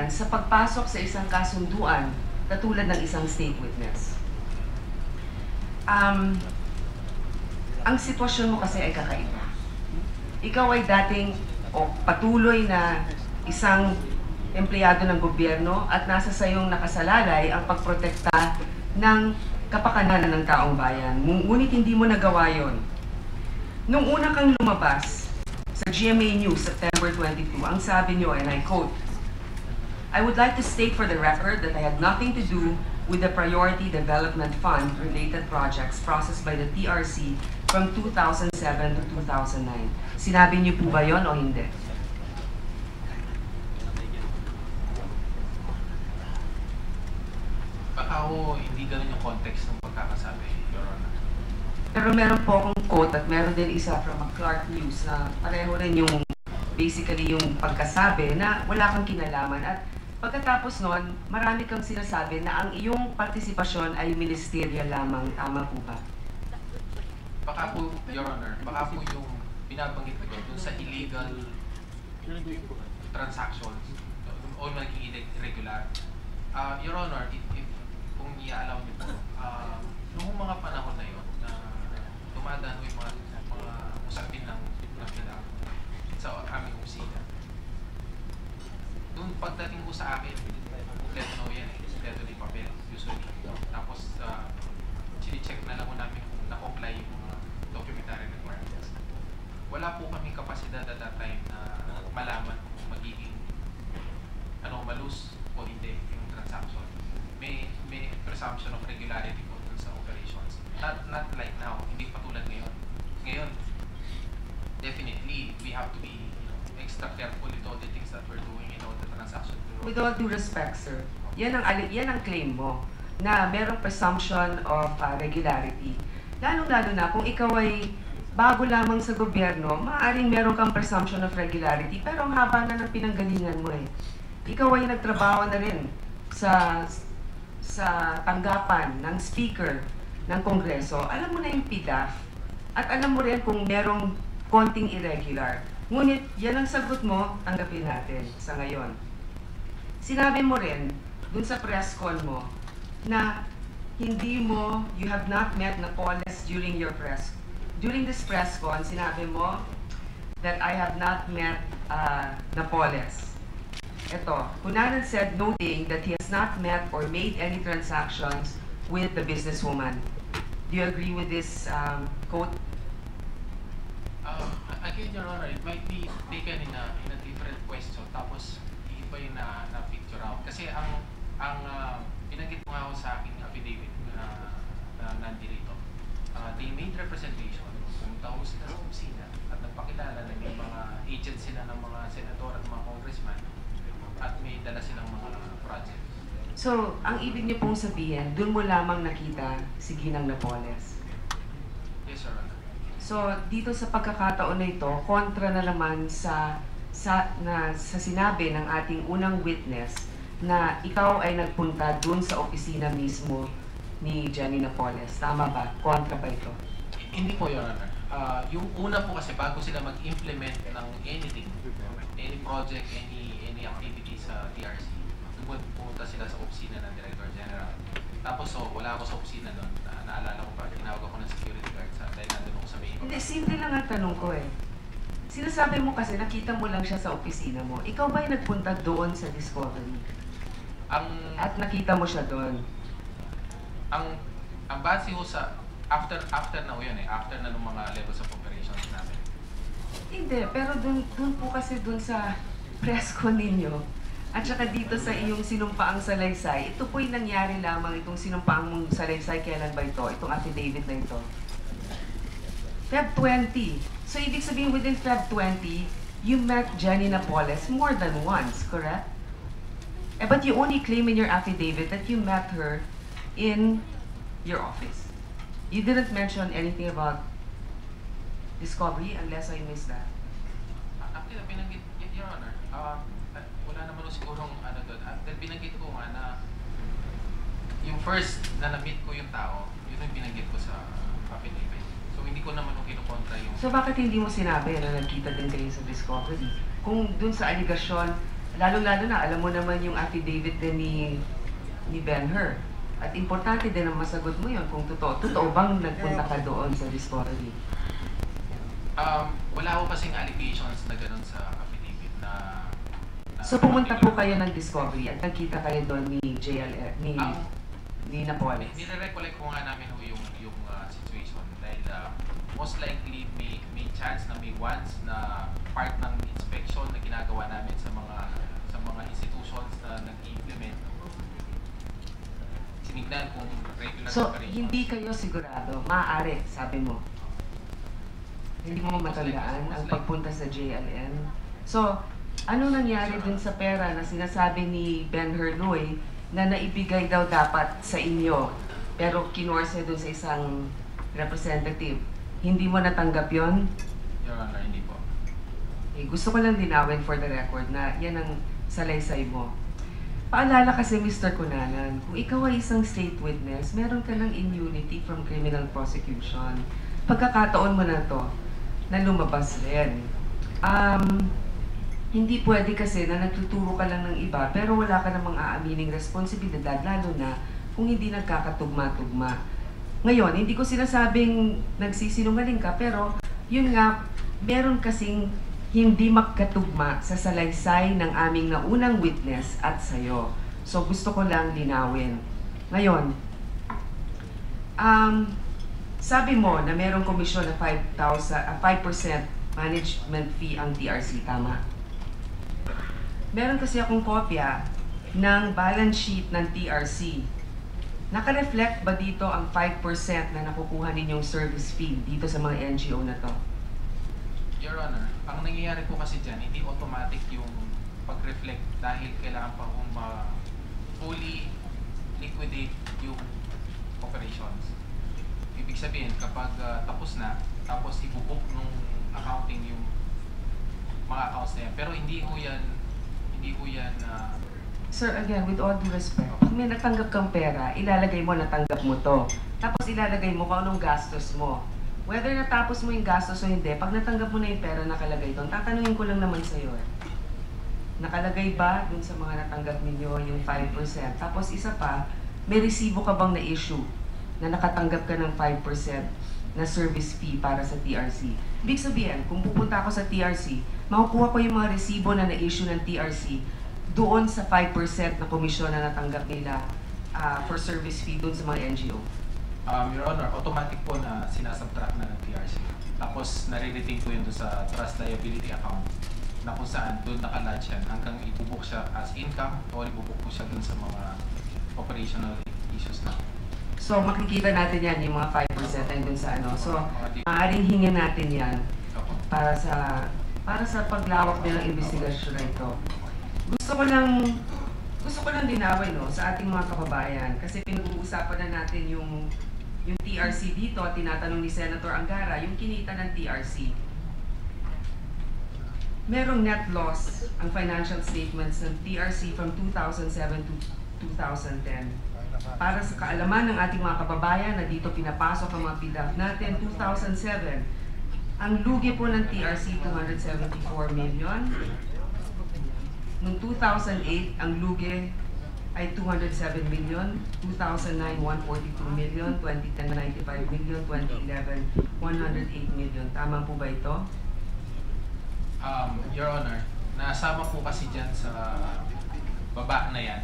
yan sa pagpasok sa isang kasunduan katulad ng isang state witness. Ang sitwasyon mo kasi ay kakaiba. Ikaw ay dating patuloy na isang empleyado ng gobyerno at nasa sayong nakasalalay ang pagprotekta ng kapakanan ng taong bayan. Ngunit hindi mo nagawa yon. Nung una kang lumabas sa GMA News, September 22, ang sabi niyo, and I quote, "I would like to state for the record that I had nothing to do with the Priority Development Fund related projects processed by the TRC from 2007 to 2009. Sinabi niyo po ba yon o hindi? Baka hindi ganun yung context ng pagkakasabi, Your Honor. Pero meron po akong quote at meron din isa from a Clark News na pareho rin yung basically yung pagkasabi na wala kang kinalaman. At pagkatapos nun, marami kang sinasabi na ang iyong partisipasyon ay ministerial lamang. Tama po ba? Baka po, Your Honor, baka po yung binabanggit ko dun sa illegal transactions o naging irregular. Your Honor, if kung i-allow niyo po, noong mga panahon na yun, na dumadaan ko yung mga usapin ng pila sa aming opisina. Doon pagdating ko sa akin, kompleto na yan eh, kompleto na papel, usually. Tapos, sini-check na lang ko namin kung na-comply yung mga documentary requirements. Wala po kaming kapasidad at that time na malaman kung magiging anomalous o hindi yung transaction. May presumption of regularity po dun sa operations. Not like now, hindi patulad ngayon. Ngayon, definitely, we have to be extra careful with all the things that we're doing in all the transactions. With all due respect, sir, yan ang claim mo na merong presumption of regularity. Lalong-lalo na kung ikaw ay bago lamang sa gobyerno, maaaring meron kang presumption of regularity, pero ang haba na ng pinanggalingan mo eh. Ikaw ay nagtrabaho na rin sa tanggapan ng speaker ng Kongreso. Alam mo na yung PDAF at alam mo rin kung merong konting irregular. Ngunit yan ang sagot mo, tanggapin natin sa ngayon. Sinabi mo rin dun sa press con mo na you have not met Napoles during this press con, sinabi mo that I have not met Napoles. Ito, Cunanan said, noting that he has not met or made any transactions with the businesswoman. Do you agree with this quote? Again, Your Honor, it might be taken in a different question. Tapos, iba yung na-picture out. Kasi ang pinanggit mo nga ako sa aking affidavit na nandito. They made representation. Pumunta ko sila sa opisina at nagpakilala na may mga agents sila ng mga senador at mga congressman at may dala silang mga projects. So, ang ibig niyo pong sabihin, dun mo lamang nakita si Ginang Napoles? Yes, Your Honor. So, dito sa pagkakataon na ito, kontra na naman sa sinabi ng ating unang witness na ikaw ay nagpunta dun sa opisina mismo ni Jenny Napoles. Tama ba? Kontra ba ito? Hindi po, Your Honor. Yung una po kasi bago sila mag-implement ng anything, any project, any activity sa TRC, pumunta sila sa opisina ng Director General. Tapos wala ako sa opisina noon. Naalala ko pa, tinawag ako ng security guard dahil nandun ako sa may iba. Hindi, simple lang ang tanong ko eh. Sinasabi mo kasi nakita mo lang siya sa opisina mo. Ikaw ba ay nagpunta doon sa Discovery? At nakita mo siya doon? Ang base ko sa after na yun eh, after na ng mga levels of operations namin. Hindi, pero dun po kasi dun sa press con ninyo, at saka dito sa iyong sinumpaang salaysay, ito po'y nangyari lamang itong sinumpaang mong salaysay. Kailan ba ito? Itong affidavit na ito? Feb 20. So, ibig sabihin within Feb 20, you met Jenny Napoles more than once, correct? But you only claim in your affidavit that you met her in your office. You didn't mention anything about Discovery unless I missed that. Actually, pinanggit, Your Honor, wala naman sigurong doon. Then binanggit ko nga na yung first na na-meet ko yung tao, yun yung binanggit ko sa affidavit. So hindi ko naman kinukontra yung... So bakit hindi mo sinabi na nagkita din kayo sa Discovery? Kung dun sa aligasyon Lalo-lalo na, alam mo naman yung affidavit din ni Ben-Hur. At importante din ang masagot mo yun kung totoo. Totoo bang nagpunta ka doon sa Discovery? Wala ko kasing allegations na ganun sa affidavit na So pumunta po kayo ng Discovery at nagkita kayo doon ni JLF, ni Napoles. Nire-recollect ko nga namin yung situation dahil most likely may chance na may once na part ng inspection na ginagawa namin sa mga institutions na nag-implement. Sinignan kung regular So operations. hindi kayo sigurado, maaari, sabi mo. Hindi mo matandaan ang pagpunta sa JLN. So, ano nangyari dun sa pera na sinasabi ni Ben-Hur Luy na naibigay daw dapat sa inyo pero kinorse dun sa isang representative? Hindi mo natanggap yon? Your Honor, hindi po. Gusto ko lang linawin for the record na yan ang salaysay mo. Paalala kasi Mr. Cunanan, kung ikaw ay isang state witness, meron ka ng immunity from criminal prosecution. Pagkakataon mo na to, na lumabas rin. Hindi pwede kasi na nagtuturo ka lang ng iba pero wala ka namang aamining responsibilidad lalo na kung hindi nagkakatugma-tugma. Ngayon, hindi ko sinasabing nagsisinungaling ka pero yun nga, meron kasing hindi magkatugma sa salaysay ng aming naunang witness at sayo. So gusto ko lang linawin. Ngayon, sabi mo na merong komisyon na 5% management fee ang TRC, tama? Meron kasi akong kopya ng balance sheet ng TRC. Naka-reflect ba dito ang 5% na nakukuha ninyong service fee dito sa mga NGO na to? Your Honor, ang nangyayari po kasi dyan, hindi automatic yung pag-reflect dahil kailangan pa kong fully liquidate yung operations. Ibig sabihin, kapag tapos na, tapos ibubook nung accounting yung mga accounts na yan. Pero hindi ko yan Sir, again, with all due respect, kung may natanggap kang pera, ilalagay mo natanggap mo to. Tapos ilalagay mo kung anong gastos mo. Whether natapos mo yung gastos o hindi, pag natanggap mo na yung pera nakalagay doon, tatanungin ko lang naman sa'yo nakalagay ba dun sa mga natanggap ninyo yung 5%? Tapos isa pa, may resibo ka bang na-issue na nakatanggap ka ng 5% na service fee para sa TRC? Ibig sabihin, kung pupunta ako sa TRC, makukuha ko yung mga resibo na na-issue ng TRC doon sa 5% na komisyon na natanggap nila for service fee doon sa mga NGO. Your Honor, automatic po na sinasubtract na ng TRC. Tapos nare-retain ko yun doon sa trust liability account na kung saan doon nakalodge yan hanggang ibubuk siya as income o ibubuk po siya doon sa mga operational issues na. So makikita natin yan, yung mga 5% na dun sa ano. So maaaring hingin natin yan para sa paglawak nilang investigasyon na ito. Gusto ko lang linawin sa ating mga kababayan kasi pinag-uusapan na natin yung TRC dito at tinatanong ni Senator Angara, yung kinita ng TRC. Merong net loss ang financial statements ng TRC from 2007 to 2010. Para sa kaalaman ng ating mga kababayan na dito pinapasok ang mga PDAF natin, 2007, ang lugi po ng TRC 274 million. Noong 2008, ang lugi ay 207 million, 2009, 142 million, 2010, 95 million, 2011, 108 million. Tama po ba ito? Your Honor, nasama po kasi dyan sa baba na yan